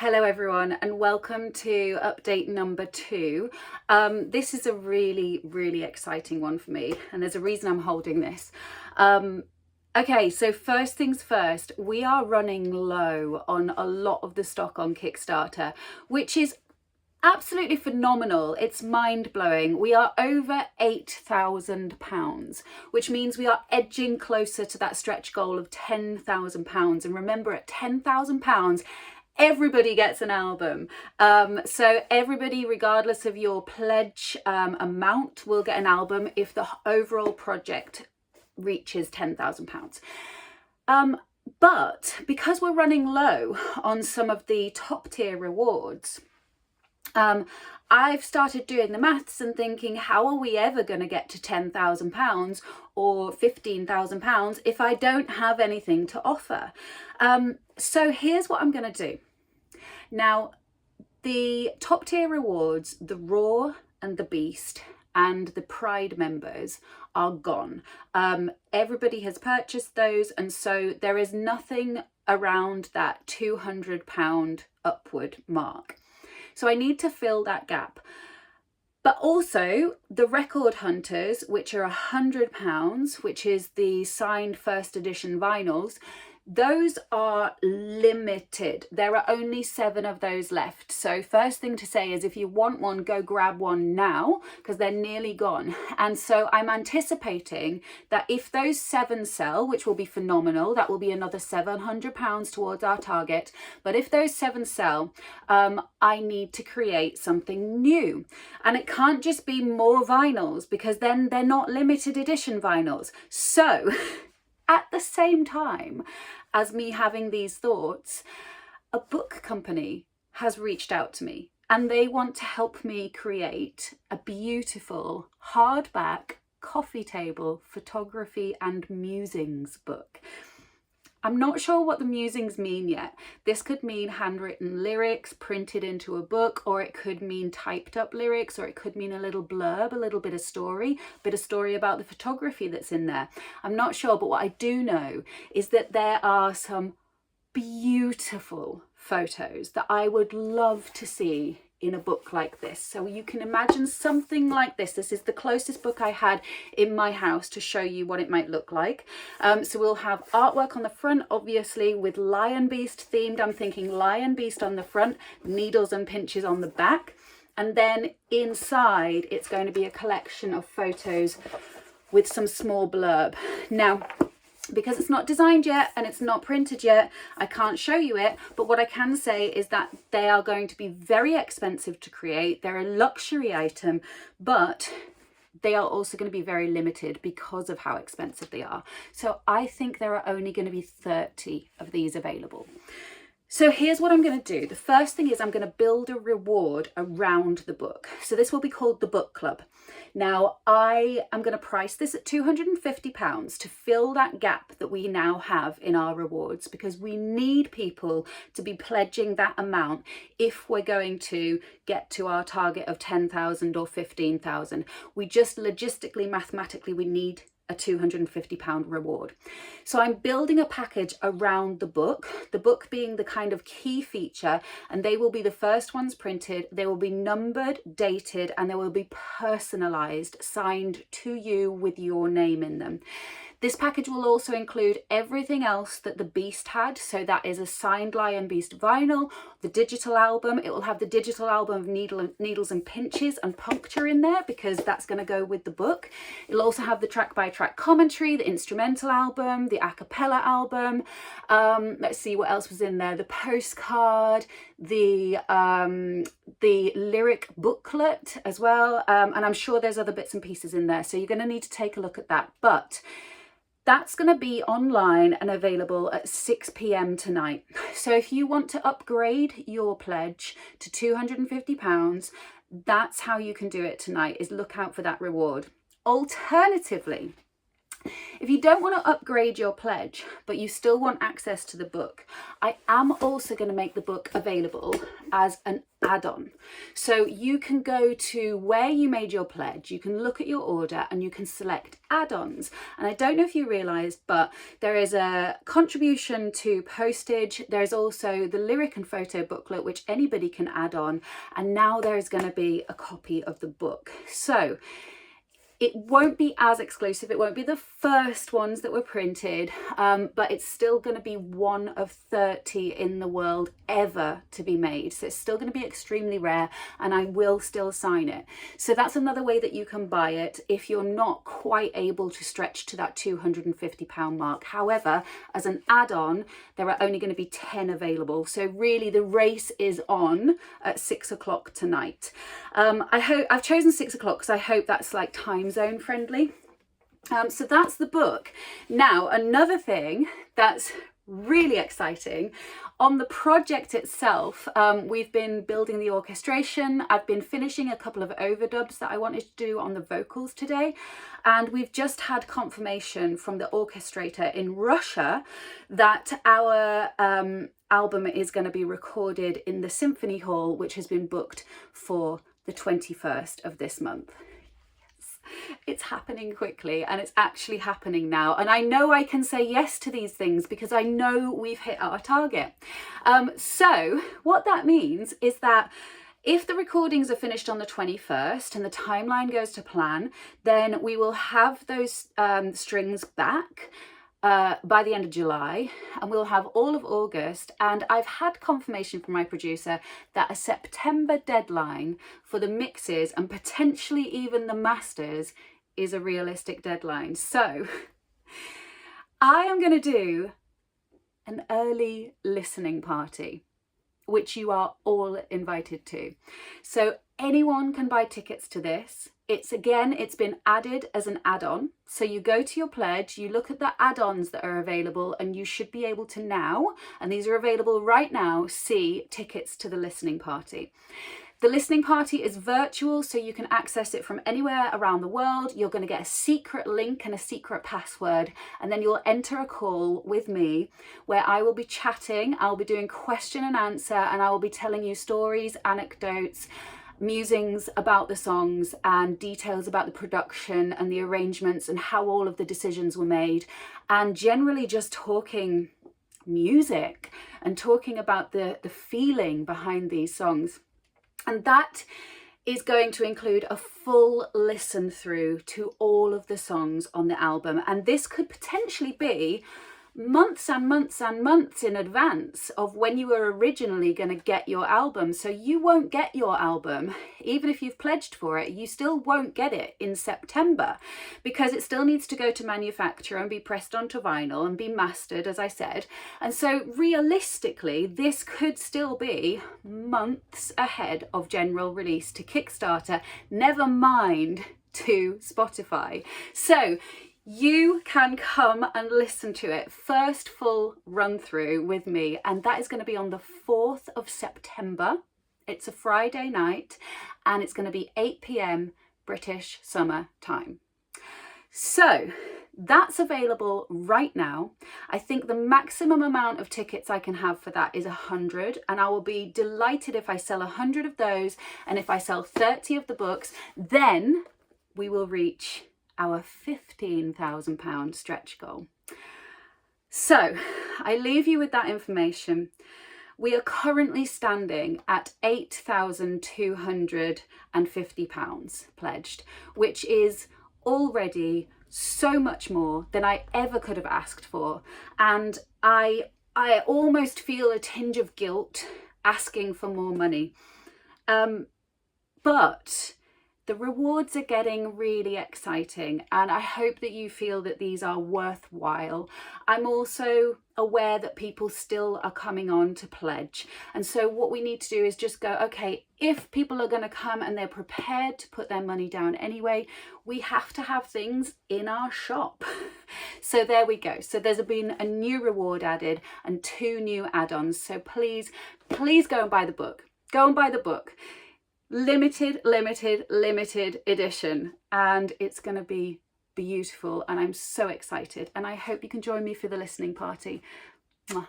Hello everyone and welcome to update number 2. This is a really exciting one for me and there's a reason I'm holding this. Okay, so first things first, we are running low on a lot of the stock on Kickstarter, which is absolutely phenomenal. It's mind-blowing. We are over £8,000, which means we are edging closer to that stretch goal of £10,000. And remember, at £10,000, everybody gets an album. So everybody, regardless of your pledge amount, will get an album if the overall project reaches £10,000. But because we're running low on some of the top tier rewards, I've started doing the maths and thinking, how are we ever going to get to £10,000 or £15,000 if I don't have anything to offer? So here's what I'm going to do. Now, the top tier rewards, the Raw and the Beast and the Pride members are gone. Everybody has purchased those, and so there is nothing around that £200 upward mark. So I need to fill that gap. But also the Record Hunters, which are £100, which is the signed first edition vinyls, those are limited. There are only 7 of those left. So first thing to say is if you want one, go grab one now because they're nearly gone. And so I'm anticipating that if those 7 sell, which will be phenomenal, that will be another £700 towards our target. But if those 7 sell, I need to create something new. And it can't just be more vinyls because then they're not limited edition vinyls. So at the same time as me having these thoughts, a book company has reached out to me and they want to help me create a beautiful hardback coffee table photography and musings book. I'm not sure what the musings mean yet. This could mean handwritten lyrics printed into a book, or it could mean typed up lyrics, or it could mean a little blurb, a little bit of story about the photography that's in there. I'm not sure, but what I do know is that there are some beautiful photos that I would love to see in a book like this. So you can imagine something like this. This is the closest book I had in my house to show you what it might look like. So we'll have artwork on the front, obviously with Lion Beast themed. I'm thinking Lion Beast on the front, needles and pinches on the back. And then inside, it's going to be a collection of photos with some small blurb. Now, because it's not designed yet and it's not printed yet, I can't show you it, but what I can say is that they are going to be very expensive to create. They're a luxury item, but they are also going to be very limited because of how expensive they are. So I think there are only going to be 30 of these available. So here's what I'm going to do. The first thing is I'm going to build a reward around the book. So this will be called the Book Club. Now, I am going to price this at £250 to fill that gap that we now have in our rewards, because we need people to be pledging that amount if we're going to get to our target of 10,000 or 15,000. We just logistically, mathematically, we need a £250 reward. So I'm building a package around the book being the kind of key feature, and they will be the first ones printed. They will be numbered, dated, and they will be personalized, signed to you with your name in them. This package will also include everything else that the Beast had. So that is a signed Lion Beast vinyl, the digital album. It will have the digital album of needles and pinches and puncture in there because that's going to go with the book. It'll also have the track by track commentary, the instrumental album, the a cappella album. Let's see what else was in there. The postcard, the lyric booklet as well. And I'm sure there's other bits and pieces in there. So you're going to need to take a look at that. But that's going to be online and available at 6 p.m. tonight. So if you want to upgrade your pledge to £250, that's how you can do it tonight, is look out for that reward. Alternatively, If you don't want to upgrade your pledge, but you still want access to the book, I am also going to make the book available as an add-on. So you can go to where you made your pledge, you can look at your order and you can select add-ons. And I don't know if you realised, but there is a contribution to postage. There's also the lyric and photo booklet, which anybody can add on. And now there is going to be a copy of the book. So it won't be as exclusive, it won't be the first ones that were printed, but it's still going to be one of 30 in the world ever to be made. So it's still going to be extremely rare, and I will still sign it. So that's another way that you can buy it if you're not quite able to stretch to that £250 mark. However, as an add-on, there are only going to be 10 available. So really the race is on at 6 o'clock tonight. I've chosen 6 o'clock because I hope that's like time zone friendly. So that's the book. Now, another thing that's really exciting on the project itself, we've been building the orchestration. I've been finishing a couple of overdubs that I wanted to do on the vocals today, and we've just had confirmation from the orchestrator in Russia that our album is going to be recorded in the Symphony Hall, which has been booked for the 21st of this month. It's happening quickly, and it's actually happening now, and I know I can say yes to these things because I know we've hit our target. So what that means is that if the recordings are finished on the 21st and the timeline goes to plan, then we will have those strings back by the end of July, and we'll have all of August. And I've had confirmation from my producer that a September deadline for the mixes and potentially even the masters is a realistic deadline. So I am going to do an early listening party, which you are all invited to. So anyone can buy tickets to this. It's been added as an add-on. So you go to your pledge, you look at the add-ons that are available, and you should be able to now, and these are available right now, see tickets to the listening party. The listening party is virtual, so you can access it from anywhere around the world. You're going to get a secret link and a secret password, and then you'll enter a call with me where I will be chatting, I'll be doing question and answer, and I will be telling you stories, anecdotes, musings about the songs and details about the production and the arrangements and how all of the decisions were made, and generally just talking music and talking about the feeling behind these songs. And that is going to include a full listen through to all of the songs on the album, and this could potentially be months and months and months in advance of when you were originally going to get your album. So you won't get your album, even if you've pledged for it, you still won't get it in September because it still needs to go to manufacturer and be pressed onto vinyl and be mastered, as I said. And so realistically, this could still be months ahead of general release to Kickstarter, never mind to Spotify. So you can come and listen to it, first full run through with me, and that is going to be on the 4th of September. It's a Friday night, and it's going to be 8 p.m. British summer time. So that's available right now. I think the maximum amount of tickets I can have for that is 100, and I will be delighted if I sell 100 of those, and if I sell 30 of the books, then we will reach our £15,000 stretch goal. So I leave you with that information. We are currently standing at £8,250 pledged, which is already so much more than I ever could have asked for. And I almost feel a tinge of guilt asking for more money. But the rewards are getting really exciting, and I hope that you feel that these are worthwhile. I'm also aware that people still are coming on to pledge, and so what we need to do is just go, okay, if people are going to come and they're prepared to put their money down anyway, we have to have things in our shop. So there we go. So there's been a new reward added and 2 new add-ons. So please go and buy the book. Go and buy the book. Limited edition, and it's going to be beautiful, and I'm so excited, and I hope you can join me for the listening party. Mwah.